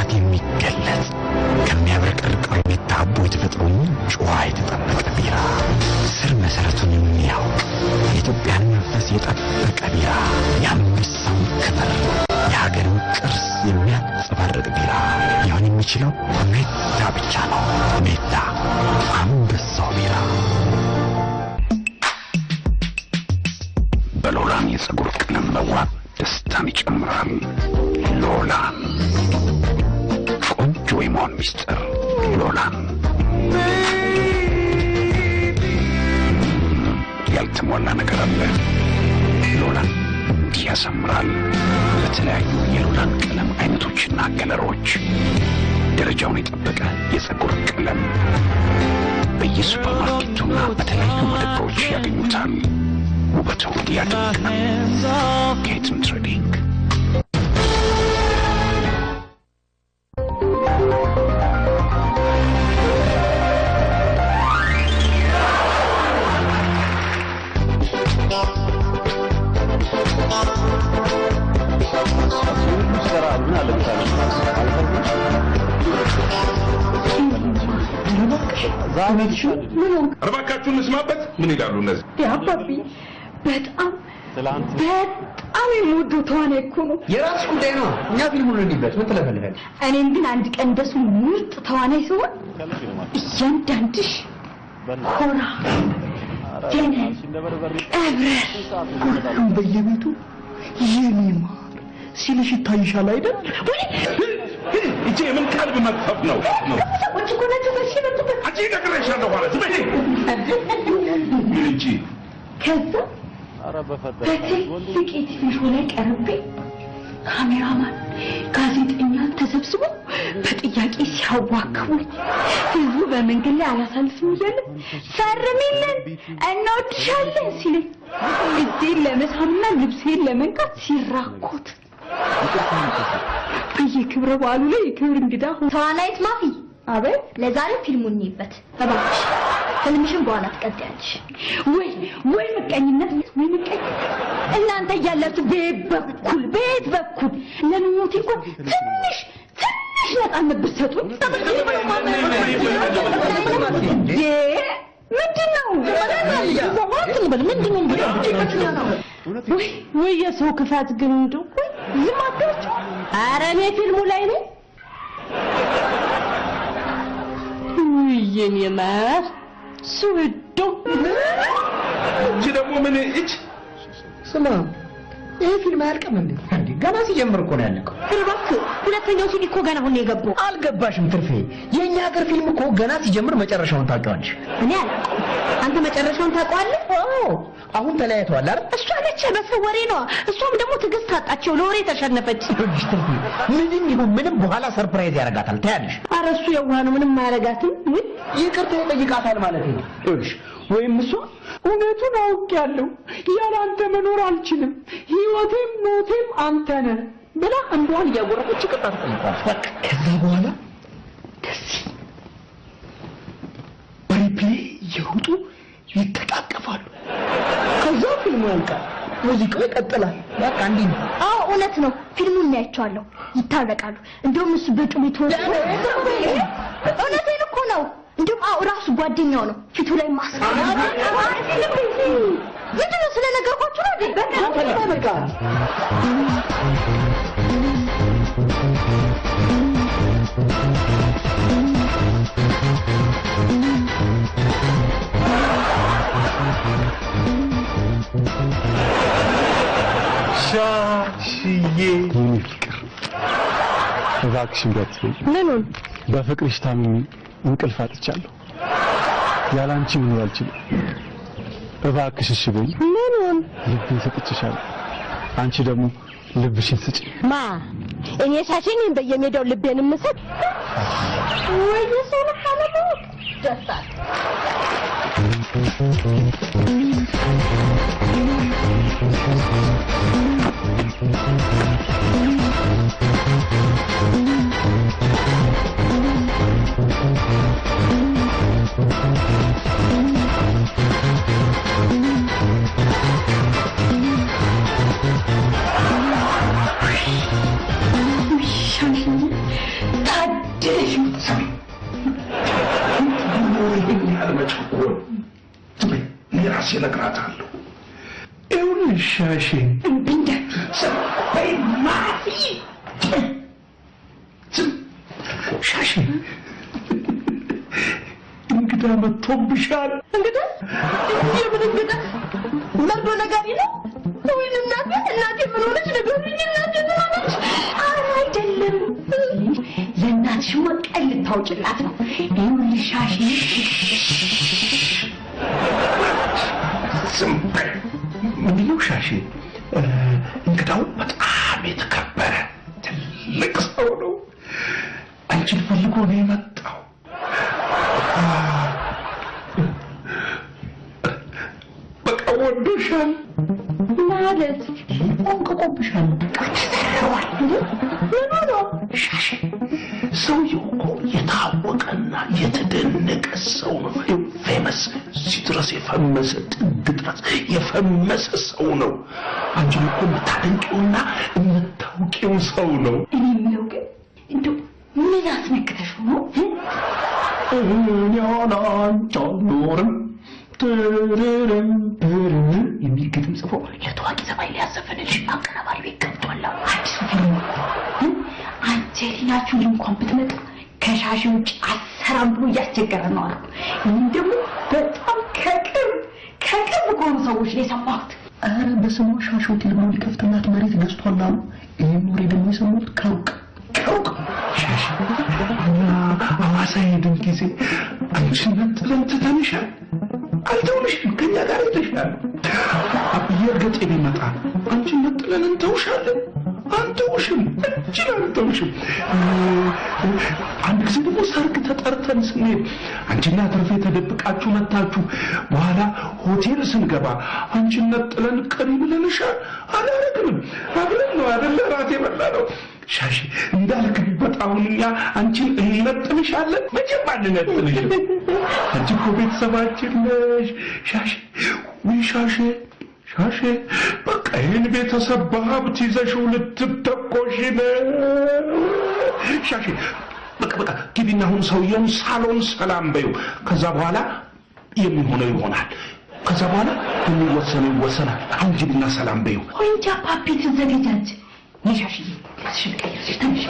በኩራት የሚገለጽ ከሚያብረቀርቀው የታቦ የተፈጥሮኝ ጨዋ የተጠበቀ ቢራ ስር መሰረቱን የሚያውቅ የኢትዮጵያን መንፈስ የጠበቀ ቢራ የአንበሳውን ክብር የሀገርን ቅርስ የሚያንጸባርቅ ቢራ ሊሆን የሚችለው ሜታ ብቻ ነው። ሜታ አንበሳው ቢራ። በሎላን የፀጉር ቀለም መዋብ ደስታን ይጨምራል። ሎላን ቆንጆ የመሆን ሚስጥር ሎላን ያልተሟላ ነገር አለ። ሎላን እንዲህ ያሰምራል። በተለያዩ የሎላን ቀለም አይነቶችና ከለሮች ደረጃውን የጠበቀ የፀጉር ቀለም በየሱፐርማርኬቱና በተለያዩ መደብሮች ያገኙታል። ውበቱን ያድምቃል። ኬትም ትሬዲንግ እባካችሁ እንስማበት። ምን ይላሉ እነዚህ? ያባቢ በጣም የምወደው ተዋናይ እኮ ነው። የራስሽ ጉዳይ ነው። እኛ ፊልሙን እንዲበት ምን ትለፈልጋለሽ? እኔም ግን አንድ ቀን እንደሱ ምርጥ ተዋናይ ሲሆን እያንዳንድሽ ኮራ ጀነን አብረር ሁሉም በየቤቱ የኔማ ሲልሽ ይታይሻል አይደል? እጄ ምን ቀልብ መጥፈፍ ነው? ሰዎች እኮ ናቸው በሽበቱበት አንቺ ነግሬሻለሁ ማለት ምን እንጂ ከዛ በትልቅ የቲቪ ሾው ላይ ቀርቤ ካሜራማን ጋዜጠኛ ተሰብስቦ በጥያቄ ሲያዋክቡኝ ህዝቡ በመንገድ ላይ አላሳልፍም እያለ ፈርሚልን እንወድሻለን ሲለኝ እጄን ለመሳምና ልብሴን ለመንካት ሲራኮት በየክብረ በዓሉ ላይ የክብር እንግዳ ሆኖ ተዋናይት ማፊ አቤት ለዛሬ ፊልሙን እንይበት እባክሽ ፊልምሽን በኋላ ትቀጥያለሽ ወይ ምቀኝነት ወይ ምቀኝነት እናንተ እያላችሁ ቤት በኩል ለምኞቴ እንኳን ትንሽ ነፃነት ብትሰጡኝ ምንድነው ወይ የሰው ክፋት ግን እንደው ዝም አትበሉ። ኧረ እኔ ፊልሙ ላይ ነኝ። የኔ ማር ስወዶ እቺ ደግሞ ምን እጭ ስማ ይሄ ፊልም አያልቅም እንዴ? ገና ሲጀምር እኮ ነው ያለቀው። እባክህ ሁለተኛው ሲዲ እኮ ገና አሁን የገባው። አልገባሽም ትርፌ? የኛ ሀገር ፊልም እኮ ገና ሲጀምር መጨረሻውን ታውቂዋለሽ። እኔ አላውቅም። አንተ መጨረሻውን ታውቀዋለህ? አሁን ተለያይተዋል አይደል? እሷ ነች በሰው ወሬ ነው። እሷም ደግሞ ትዕግስት ታጣቸው ለወሬ ተሸነፈች። ምንም ይሁን ምንም በኋላ ሰርፕራይዝ ያረጋታል። ታያለሽ። ኧረ እሱ የዋህ ነው ምንም አያረጋትም። ይቅርታ ይጠይቃታል ማለት ነው። እሺ ወይም እሷ እውነቱን አውቄያለሁ ያላንተ መኖር አልችልም ህይወቴም ሞቴም አንተ ነህ ብላ እንኳን እያወራች ይቅርታ ትጠይቃለች። በቃ ከዛ በኋላ ደስ በሪፕሌይ እየሮጡ ይተቃቀፋሉ። ከዛ ፊልሙ ያልቃል፣ ሙዚቃው ይቀጥላል። በቃ እንዲህ ነው። አዎ እውነት ነው። ፊልሙን እናያቸዋለሁ፣ ይታረቃሉ። እንደውም እሱ በጩቤ ተወርሶ እውነቴን እኮ ነው። እንደውም ራሱ ጓደኛው ነው ፊቱ ላይ ማስቀር ምንድነው ስለነገርኳችሁ ነው አይደል? በቃ ሻሽዬ ፍቅር እባክሽን በትይ ምኑን በፍቅርሽ ታምሜ እንቅልፍ አጥቻለሁ። ያላንቺ መኖር አልችልም። እባክሽ እሺ በይ። ምኑን ልቤን ሰጥቼሻለሁ፣ አንቺ ደግሞ ልብሽን ስጪ። ማ እኔ ሻሽኝ በየሜዳው ልቤን የምሰጥ ወይ ሰው ሐለሉ ደስታ ነግራታለሁ። ይኸውልሽ ሻሼ ማፊ ሻሼ እንግዳ መጥቶብሻል። እንግዳ የምን እንግዳ? መርዶ ነጋሪ ነው ወይ? እናቴ ምን ሆነች? ነገሩኝ። እናቴ ምን ሆነች? አይደለም ለእናትሽ ወቀል ልታውጭላት ነው። ይኸውልሽ ሻሼ ዝም በይ። ምንድን ነው ሻሼ? እንግዳው በጣም የተከበረ ትልቅ ሰው ነው። አንቺን ፈልጎ ነው የመጣው። በቃ ወዶሻል ማለት ቆንቆቆብሻል። በቃ ተሰራዋል። ምን ነው ሻሼ? ሰውየው እኮ የታወቀና የተደነቀ ሰው ነው። ፌመስ ሲድረስ የፈመሰ ጥግ ድረስ የፈመሰ ሰው ነው። አንቺም እኮ የምታደንቂውና የምታውቂው ሰው ነው። እኔ የምለው ግን እንደው ምን አስነክተሽ ነው? ኖርም የሚል ግጥም ጽፎ የታዋቂ ዘፋኝ ሊያዘፈንልሽ አቀናባሪ ቤት ገብቷል። አዲሱ ፊልም አንጀሊና ጆሊ እንኳን ብትመጣ ከሻሼ ውጭ አሰራም ብሎ እያስቸገረ ነው አሉ። ይህም ደግሞ በጣም ከቅርብ ከሆኑ ሰዎች ነው የሰማሁት። ኧረ በስሟ ሻሼ ሆቴል ብሎ ሊከፍትላት መሬት ገዝቷል አሉ። ይህን ወሬ ደግሞ የሰማሁት ከሩቅ ሻሼ እና ሐዋሳ ሄድን ጊዜ አንቺን ነጥለን ትተንሻል። አልተውልሽም። ከኛ ጋር ሄደሻል። አብዬ እርገጤ ቢመጣ አንቺን ነጥለን እንተውሻለን። አንተውሽም እንጂ አንተውሽም። አንድ ጊዜ ደግሞ ሰርግ ተጠርተን ስንሄድ አንቺና ትርፌ ተደብቃችሁ መታችሁ። በኋላ ሆቴል ስንገባ አንቺን ነጥለን ቀሪ ብለንሻል። አላረግንም። አብረን ነው አይደለ ራት የበላነው። ሻሼ እንዳልክበት አሁን እኛ አንቺን እንነጥልሻለን። መቼም አንነጥልሽም። አንቺ እኮ ቤተሰባችን ነሽ ሻሼ። ወይ ሻሼ በቃ ይህን ቤተሰብ በሀብት ይዘሽው ልትተኮሽ ነው ሻሼ። በቃ ግቢና አሁን ሰውየውን ሳሎን ሰላም በይው። ከዛ በኋላ የሚሆነው ይሆናል። ከዛ በኋላ የሚወሰነው ይወሰናል። አሁን ግቢና ሰላም በይው። ወይ እንጃ ፓፒ ትዘገጃጅ ነሻሽ ሽልቀየሽ ተንሽ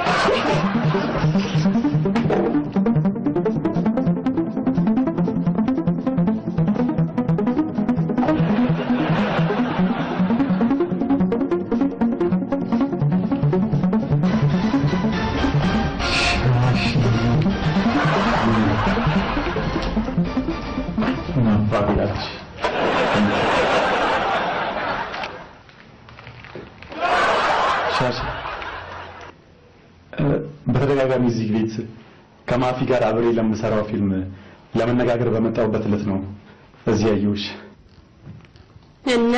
በተደጋጋሚ እዚህ ቤት ከማፊ ጋር አብሬ ለምሰራው ፊልም ለመነጋገር በመጣሁበት ዕለት ነው እዚህ ያየሁሽ። እና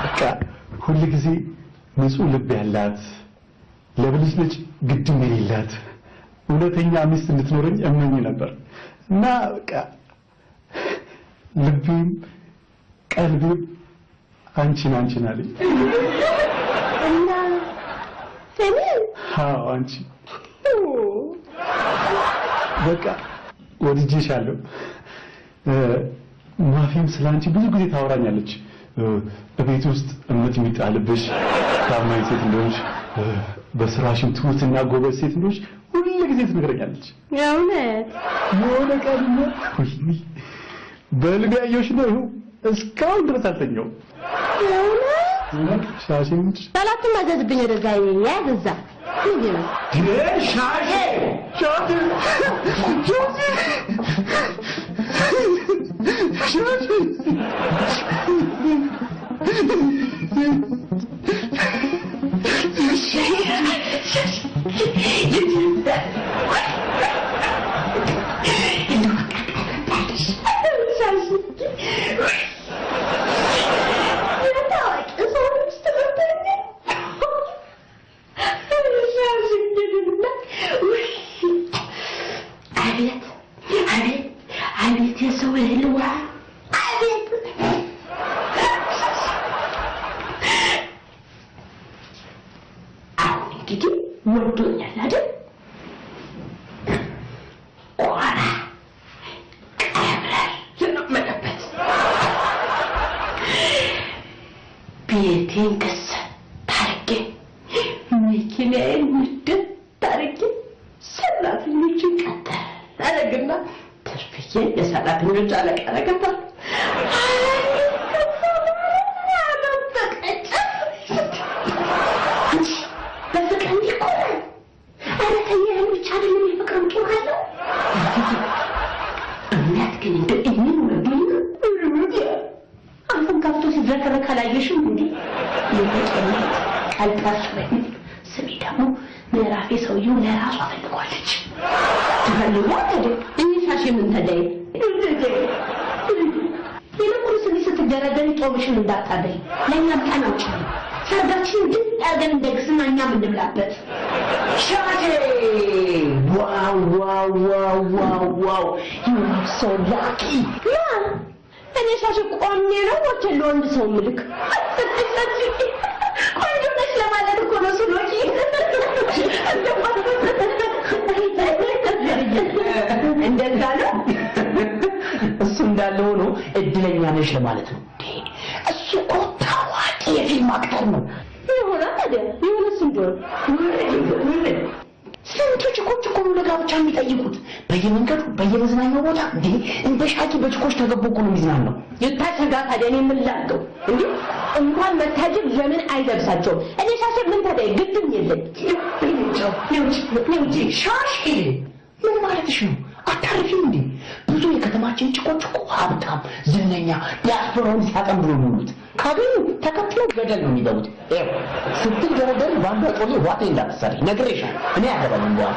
በቃ ሁሉ ጊዜ ንጹህ ልብ ያላት ለብልጭልጭ ግድም የሌላት እውነተኛ ሚስት እንድትኖረኝ እመኝ ነበር እና በቃ ልቤም ቀልቤም አንቺን አለኝ። እና አንቺ በቃ ወድጄሻለሁ። ማፊም ስላንቺ ብዙ ጊዜ ታወራኛለች። በቤት ውስጥ እምነት የሚጣልብሽ ታማኝ ሴት እንደሆንሽ፣ በስራሽም ትሁትና ጎበዝ ሴት እንደሆንሽ ሁሉ ጊዜ ትነግረኛለች። የእውነት የሆነ ቀን በልቤ ያየሁሽ ነው። እስካሁን ድረስ አልተኛውም። የእውነት ሻሽን ሰላቱን ማዘዝብኝ ወደዛ ያዘዛ አቤት የሰው ህልዋ አቤት አሁን እንግዲህ ወዶኛል አይደል? ቆራ ቀብረር ለመመለበት ቤቴን ከሰ ታርጌ መኪናዬን ምድብ ታርጌ ሰራተኞችን ቀጠር አረግና ተርፍዬ የሰራተኞች አለቃ አረግታል ከላየሽም እንዴ የመጨረሻ ካልታስበኝ ስሚ ደግሞ ምዕራፌ ሰውየው ለራሱ አፈልጓለች ተፈልጓለች እኔ ሻሽ ምን ተደይ ይልቁንስ እኔ ስትደረደሪ ጦምሽን እንዳታደይ ለእኛም ቀናውጭ ሰርጋችን ግን ያገን እንደግስና እኛም እንብላበት ሻቴ ዋው ዋው ዋው ዋው ዋው you are so lucky እኔ ሻሽ ቆሜ ነው ወተሎ ወንድ ሰው ምልክ ቆንጆ ነሽ ለማለት እኮ ነው ስለጂ እንደዛ ነው እሱ እንዳለ ሆኖ እድለኛ ነሽ ለማለት ነው እሱ እኮ ታዋቂ የፊልም አክተር ነው ይሆናል አይደል ይሆንስ እንደው ስንቶች እኮ ለጋብቻ የሚጠይቁት በየመንገዱ በየመዝናኛው ቦታ እንደ ሻቂ በጭቆች ተገቦ ነው የሚዝናናው ይታሰጋ ታዲያ እኔ ምን ላድርገው እንዴ እንኳን መታጀብ ለምን አይለብሳቸው እኔ ሻሽ ምን ታዲያ ግድም የለም ነው ሻሽ ምን ማለትሽ ነው አታርፊም እንዴ ብዙ የከተማችን ጭቆች እኮ ሀብታም ዝነኛ ዲያስፖራውን ሲያቀምሩ ነው የሚሉት ካገኙ ተከትለው ገደል ነው የሚገቡት ስትደረደር ባንዳ ጦሌ ዋቴ እንዳትሰሪ ነግሬሻል እኔ አገባኝ በኋላ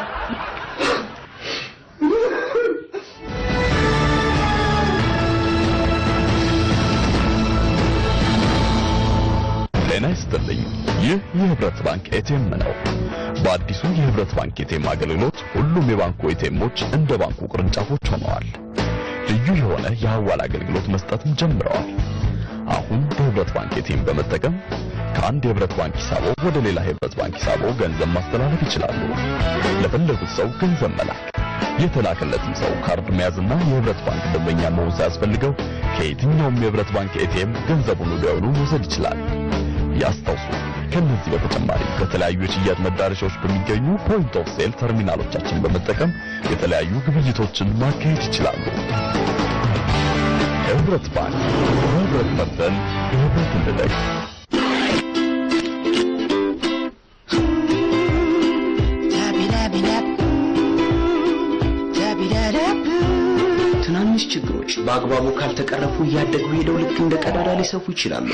ጤና ይስጥልኝ ይህ የህብረት ባንክ ኤቲኤም ነው በአዲሱ የህብረት ባንክ ኤቲኤም አገልግሎት ሁሉም የባንኩ ኤቲኤሞች እንደ ባንኩ ቅርንጫፎች ሆነዋል ልዩ የሆነ የሐዋላ አገልግሎት መስጠትም ጀምረዋል አሁን በህብረት ባንክ ኤቲኤም በመጠቀም ከአንድ የህብረት ባንክ ሂሳቦ ወደ ሌላ የህብረት ባንክ ሂሳቦ ገንዘብ ማስተላለፍ ይችላሉ ለፈለጉት ሰው ገንዘብ መላክ የተላከለትን ሰው ካርድ መያዝና የህብረት ባንክ ደንበኛ መሆን ሳያስፈልገው ከየትኛውም የህብረት ባንክ ኤቲኤም ገንዘቡን ወዲያውኑ መውሰድ ይችላል ያስታውሱ ከነዚህ በተጨማሪ ከተለያዩ የሽያጭ መዳረሻዎች በሚገኙ ፖይንት ኦፍ ሴል ተርሚናሎቻችን በመጠቀም የተለያዩ ግብይቶችን ማካሄድ ይችላሉ ህብረት ባንክ ህብረት መርተን ህብረት እንደደግ ትናንሽ ችግሮች በአግባቡ ካልተቀረፉ ያደጉ ሄደው ልክ እንደ ቀዳዳ ሊሰፉ ይችላሉ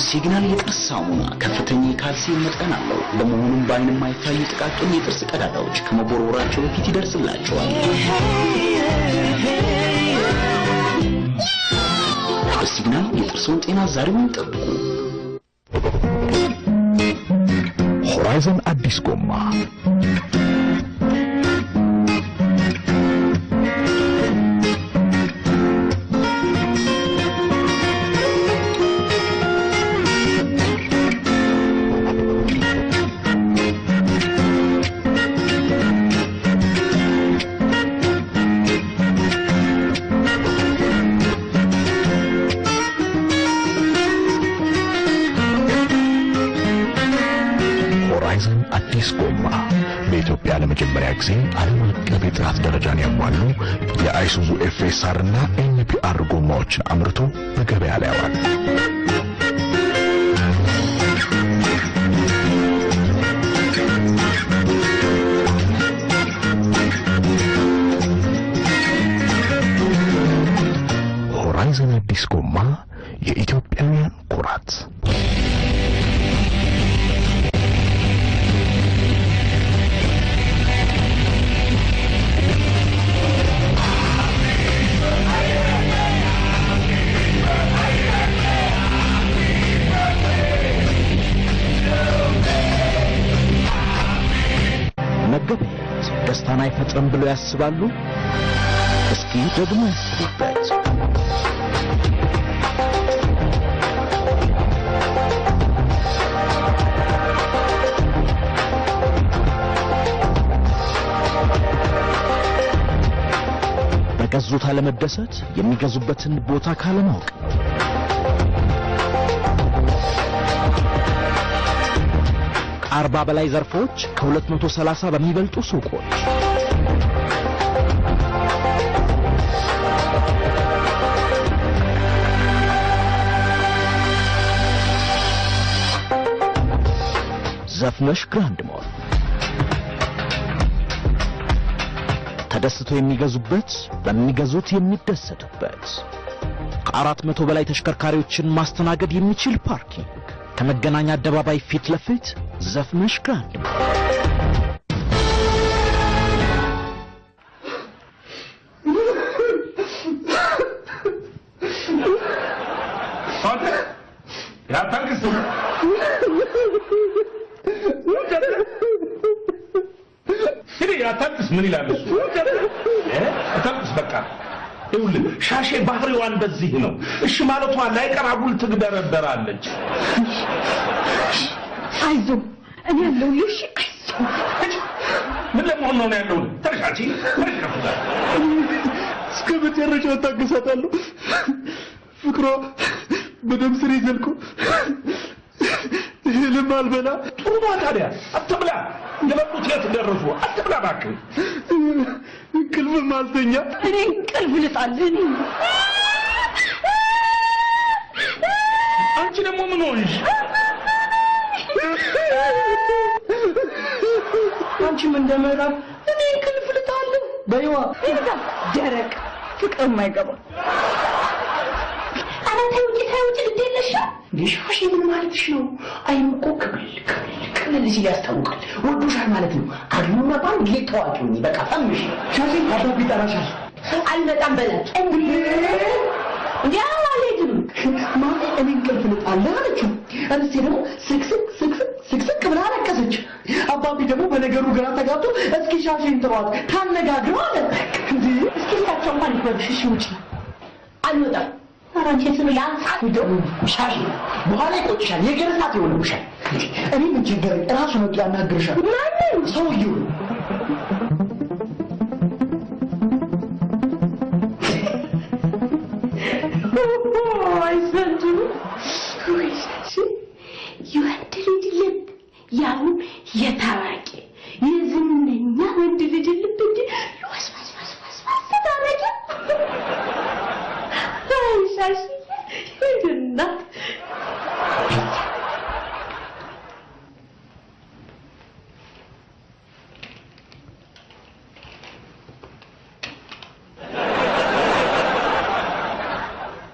ሲግናል የጥርስ ሳሙና ከፍተኛ ካልሲየም መጠን አለው በመሆኑም በአይን የማይታዩ ጥቃቅን የጥርስ ቀዳዳዎች ከመቦርቦራቸው በፊት ይደርስላቸዋል ሲግናል የጥርስዎን ጤና ዛሬውን ጠብቁ ሆራይዘን አዲስ ጎማ አዲስ ጎማ በኢትዮጵያ ለመጀመሪያ ጊዜ ዓለም አቀፍ የጥራት ደረጃን ያሟሉ የአይሱዙ ኤፍኤስአር እና ኤንፒአር ጎማዎችን አምርቶ በገበያ ላይ ያዋል ሆራይዘን አዲስ ጎማ የኢትዮጵያውያን ኩራት መገበያየት ደስታን አይፈጥርም ብለው ያስባሉ እስኪ ደግሞ ያስቡበት በገዙት አለመደሰት የሚገዙበትን ቦታ ካለማወቅ ከ40 በላይ ዘርፎች ከ230 በሚበልጡ ሱቆች ዘፍነሽ ግራንድ ሞል ተደስቶ የሚገዙበት በሚገዙት የሚደሰቱበት ከ400 በላይ ተሽከርካሪዎችን ማስተናገድ የሚችል ፓርኪንግ ከመገናኛ አደባባይ ፊት ለፊት ዘፍነሽ ግራንድ ሞል ምን ይላል እሱ አታውቅስ በቃ ይውል ሻሼ ባህሪዋን በዚህ ነው እሺ ማለቷ ላይ ቀራቡል ትግደረደራለች አይዞ እኔ ያለሁልሽ ምን ለመሆን ነው ያለው ተረጋጂ ተረጋጋ እስከ መጨረሻው ታገሳታለሁ ፍቅሯ በደም ስር ይዘልኩ ይሄንም አልበላ ጥሩ ታዲያ አትብላ ለበቁት የት ደረሱ አትብላ እባክህ እንቅልፍ ማልተኛ እኔ እንቅልፍ ልጣልኝ አንቺ ደግሞ ምን ሆንሽ አንቺም እንደመራብ እኔ እንቅልፍ ልጣልኝ በይዋ ይዛ ደረቅ ፍቅር የማይገባ ታውቂ ልትለሽ ሊሻሽ ምን ማለትሽ ነው አይምቆ ክብል ሲል ያስታውቃል ወዱሻል ማለት ነው አግኙና ባንድ ሊታዋቂው በቃ ፈምሽ ሻሽ አባቢ ጠራሻል አልመጣም በላች እንዴ አላለኝም ማለት እኔ እንቅልፍ ልጣለሁ አለችው እርሴ ደግሞ ስክስክ ብላ አለቀሰች አባቢ ደግሞ በነገሩ ግራ ተጋብቶ እስኪ ሻሽን ጥሯት ታነጋግረው አለ እንዴ እስኪ ታቸው እንኳን ይፈርሽ ውጪ አልመጣም አራንቺ ስለ ያንሳት ነው ሻሽ በኋላ ይቆጭሻል የገረሳት ይሆንብሻል እኔ ምን ችግር ራሱ ነው ያናግርሻል ማን ሰውዬው አይሰንቱ ወይሽ ይወንድ ልጅ ልብ ያው የታዋቂ የዝምነኛ ወንድ ልጅ ልብ እንጂ ወስዋስ ታረቂ አይሻሽ ይድና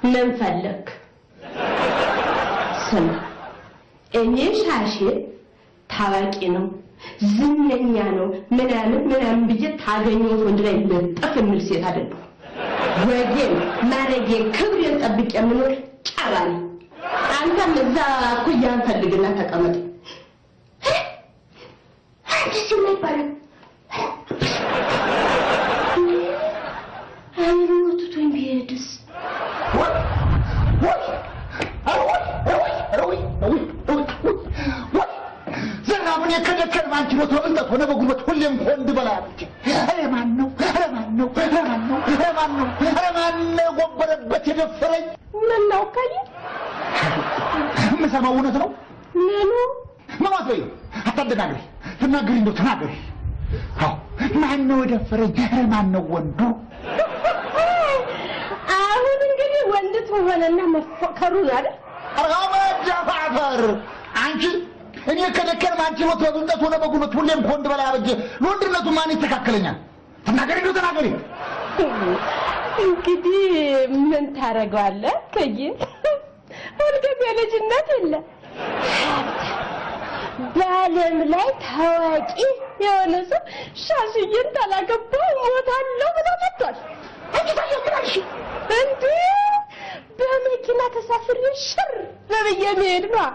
ምን ፈለክ ስማ እኔ ሻሽ ታዋቂ ነው ዝምነኛ ነው ምናምን ብዬ ታገኘው ወንድ ላይ ለጠፍ የሚል ሴት አይደለም ወጌን ማረጌን ክብሬን ጠብቄ የምኖር ጫባሪ አንተም እዛ ኩያን ፈልግና ተቀመጥ አንቺ ሲማይባል አይሮቱኝ ቢሄድስ ዘናቡን የከደከል ማንቺ ነው ተወንጠት ሆነ በጉልበት ሁሌም ወንድ በላች ማን ነው ጎበረበት የደፈረኝ ምን ነው ከይ ምሰማው እውነት ነው ምኑ ማማት ወይ አታደናግሪ ተናገሪ እንደው ተናገሪ አው ማን ነው የደፈረኝ ማን ነው ወንዱ አሁን እንግዲህ ወንድ ተሆነና መፈከሩ አይደል አራማ ጃፋር አንቺ እኔ ከደከል ማንቺ ነው ተወንጠት ሆነ በጉልበት ሁሌም ወንድ በላች ወንድነቱ ማን ይተካከለኛል ተናገሪ እንደው ተናገሪ እንግዲህ ምን ታረጋለህ ከይ ወልገብ የልጅነት የለ በዓለም ላይ ታዋቂ የሆነ ሰው ሻሽዬን ታላገባው ሞታለሁ ብሎ መጥቷል አንቺ ታየሽ እንዴ በመኪና ተሳፍሬ ሽር በብዬ መሄድ ነው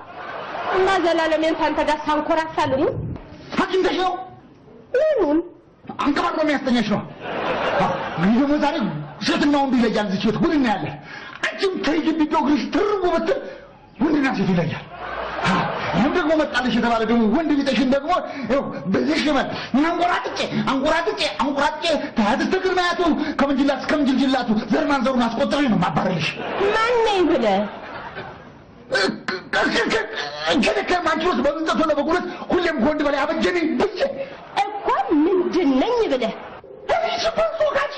እና ዘላለሜን ታንተ ጋር ሳንኮራፋልን አግኝተሽ ነው ምኑን አንቀባር ነው የሚያስተኛሽ ነው ግን ደግሞ ዛሬ ሴትና ወንዱ ይለያል እዚህ ሴት ጉድና ያለ አንቺም ተይግቢ ዶግሪሽ ትርጉ ብትል ወንድና ሴት ይለያል ይህም ደግሞ መጣልሽ የተባለ ደግሞ ወንድ ቢጠሽን ደግሞ በዚህ ሽመል አንቆራጥጬ ታያትስተግር ማያቱ ከምንጅላት እስከምንጅልጅላቱ ዘርማን ዘሩን አስቆጥሬ ነው ማባረልሽ ማን ነኝ ብለህ ከነከር ማንችሎስ በምንጠቶ ነው በጉልበት ሁሌም ጎንድ በላይ አበጀነኝ ብቻ እኮ ምንድን ነኝ ብለህ እሺ በሶጋች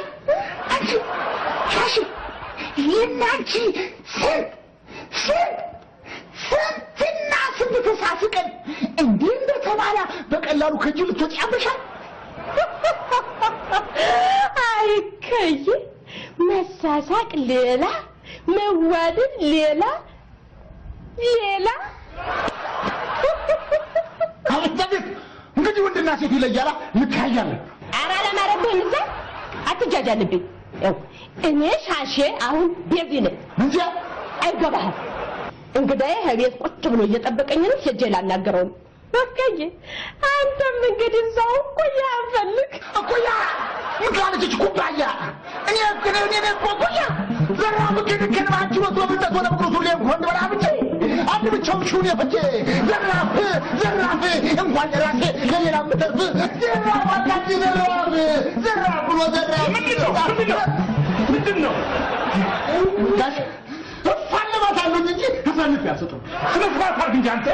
አንቺ ሻሽ የናንቺ ስንትና ስንት ተሳስቀን እንዲህ እንደተባለ በቀላሉ ከጅል ተጫበሻል አይ ከይ መሳሳቅ ሌላ መዋደድ ሌላ አቤት እንግዲህ ወንድና ሴት ይለያላ ልታያለን ኧረ ለማረብህን እዛ አትጃጃልብኝ እኔ ሻሼ አሁን ቤዚ ነኝ እንጂ አይገባህም እንግዳዬ ከቤት ቁጭ ብሎ እየጠበቀኝ ነው ሄጄ ላናገረው ነው በቃዬ አንተም እንግዲህ እዛው ቆያ ፈልግ ቆያ ምክንያቱም ኩባያ እኔ ቆያ ዘራ ምክንያት ከነባችሁ ወጥቶ ብልጠት ወደ ብቅሩ ሱሌ እንኳን በላ ብቻ አንድ ብቻው ሹን የፈጀ ዘራፍ እንኳን ራሴ ለሌላ ምትርፍ ዘራፍ አቃቂ ዘራፍ ብሎ ዘራፍ ምንድን ነው ጋሽ ተፋለማታለሁ እንጂ ተፋልፍ ያሰጠው ስነ ስርዓት አድርግ እንጂ አንተ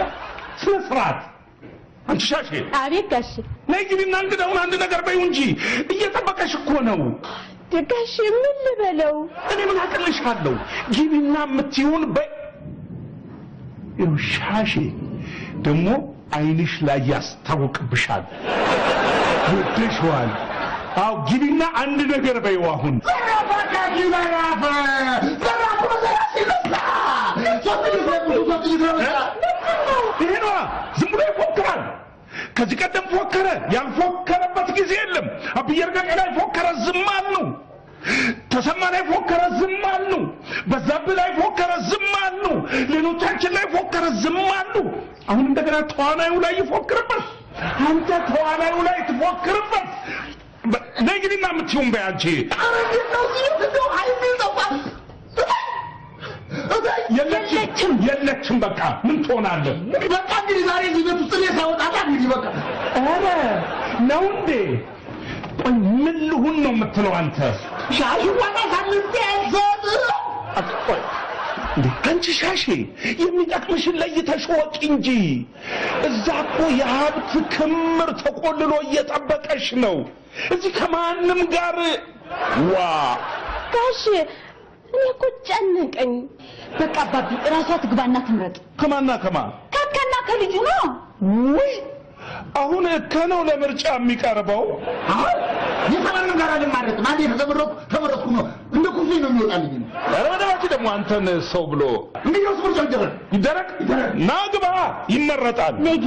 ስነ ስርዓት አንቺ ሻሼ አቤት ጋሽ ነይ ግቢና እንግዳውን አንድ ነገር በይው እንጂ እየጠበቀሽ እኮ ነው ጋሽ ምን ልበለው እኔ ምን አቅልሻለሁ ግቢና የምትይውን በይ ይኸው ሻሼ ደግሞ አይንሽ ላይ ያስታውቅብሻል ወደሽዋል አው ግቢና አንድ ነገር በይው አሁን ይሄ ነው ዝም ብሎ ይፎክራል ከዚህ ቀደም ፎከረ ያልፎከረበት ጊዜ የለም አብየርገጤ ላይ ፎከረ ዝም አሉ ተሰማ ላይ ፎከረ ዝም አሉ በዛብህ ላይ ፎከረ ዝም አሉ ሌሎቻችን ላይ ፎከረ ዝም አሉ አሁን እንደገና ተዋናዩ ላይ ይፎክርበት አንተ ተዋናዩ ላይ ትፎክርበት ነግሪና የምትይውን በያንቺ የለችም በቃ ምን ትሆናለህ በቃ እንግዲህ ዛሬ እዚህ ቤት ውስጥ እኔ ሳይወጣታ እንግዲህ በቃ ኧረ ነው እንዴ ምን ልሁን ነው የምትለው አንተ ሻሽዋና ሳምንት ያዘዝ አንቺ ሻሼ የሚጠቅምሽን ለይተሽ ወቂ እንጂ እዛ እኮ የሀብት ክምር ተቆልሎ እየጠበቀሽ ነው እዚህ ከማንም ጋር ዋ ጋሽ እኔ እኮ ጨነቀኝ በቃ አባቢ እራሷ ትግባና ትምረጥ ከማና ከካና ከልጁ ነው ወይ አሁን ከነው ለምርጫ የሚቀርበው አሁን የማንም ጋር ለማድረግ ማን ተመረጥኩ ነው እንደ ኩፊ ነው የሚወጣልኝ ኧረ ወደባች ደግሞ አንተን ሰው ብሎ እንግዲህ ወስቦ ይደረግ ና ግባ ይመረጣል ነጊ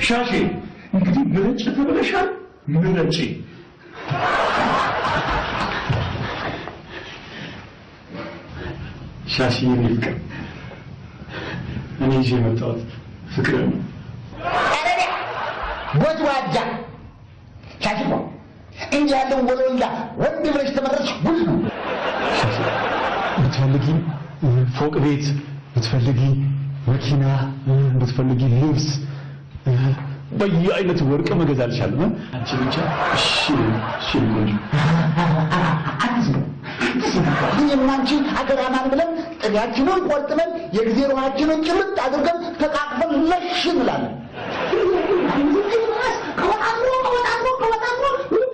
ሻሼ እንግዲህ ምረጭ ተብለሻል ምረጭ ሻሺ የሚፍቅር እኔ ይዤ የመጣሁት ፍቅር ነው ወጅዋጃ ሻሽቆ እንዲህ ያለው ወሎላ ወንድ ብለሽ ተመረጥሽ ጉድ ነው ብትፈልጊ ፎቅ ቤት ብትፈልጊ መኪና ብትፈልጊ ልብስ በየአይነት ወርቅ መገዛልሻለሁ አንቺ ብቻ እሺ ልጅ የማንቺ አገራማን ብለን ጥሪያችንን ቆርጥመን የጊዜር ውሃችንን ጭምጥ አድርገን ተቃቅፈን ለሽ እንላለን ከወጣጥሮ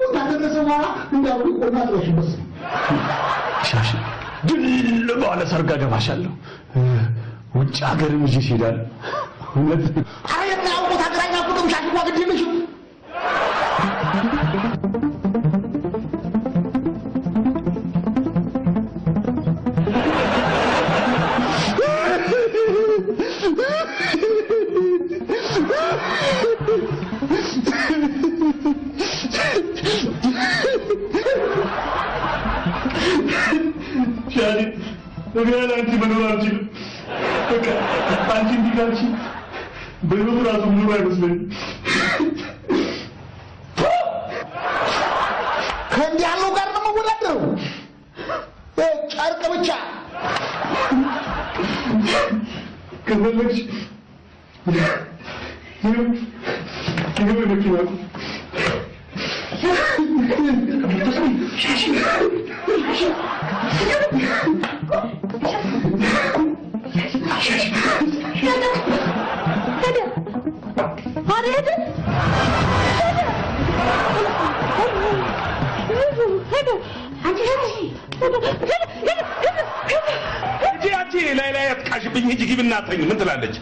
እንዳደረሰ በኋላ እንዳሉ ቆና ጥሮሽበስ ሻሽ ድል ባለ ሰርግ አገባሻለሁ ውጭ ሀገርም ይዤሽ እሄዳለሁ እውነት ኧረ የማያውቁት ሀገራኛ ቁጥም ሻሽዋ ግድ የለሽም ሻሊ እኔ አንቺ መኖር አልችልም በቃ አንቺ እንዲጋልሽ በህይወት ራሱ ምኖር አይመስለኝም ከእንዲህ ያለው ጋር ነው መወዳደሩ ጨርቅ ብቻ ከፈለግሽ ይሄ መኪና ላይ አትቃሽብኝ ሂጂ ግብና ተኝ ምን ትላለች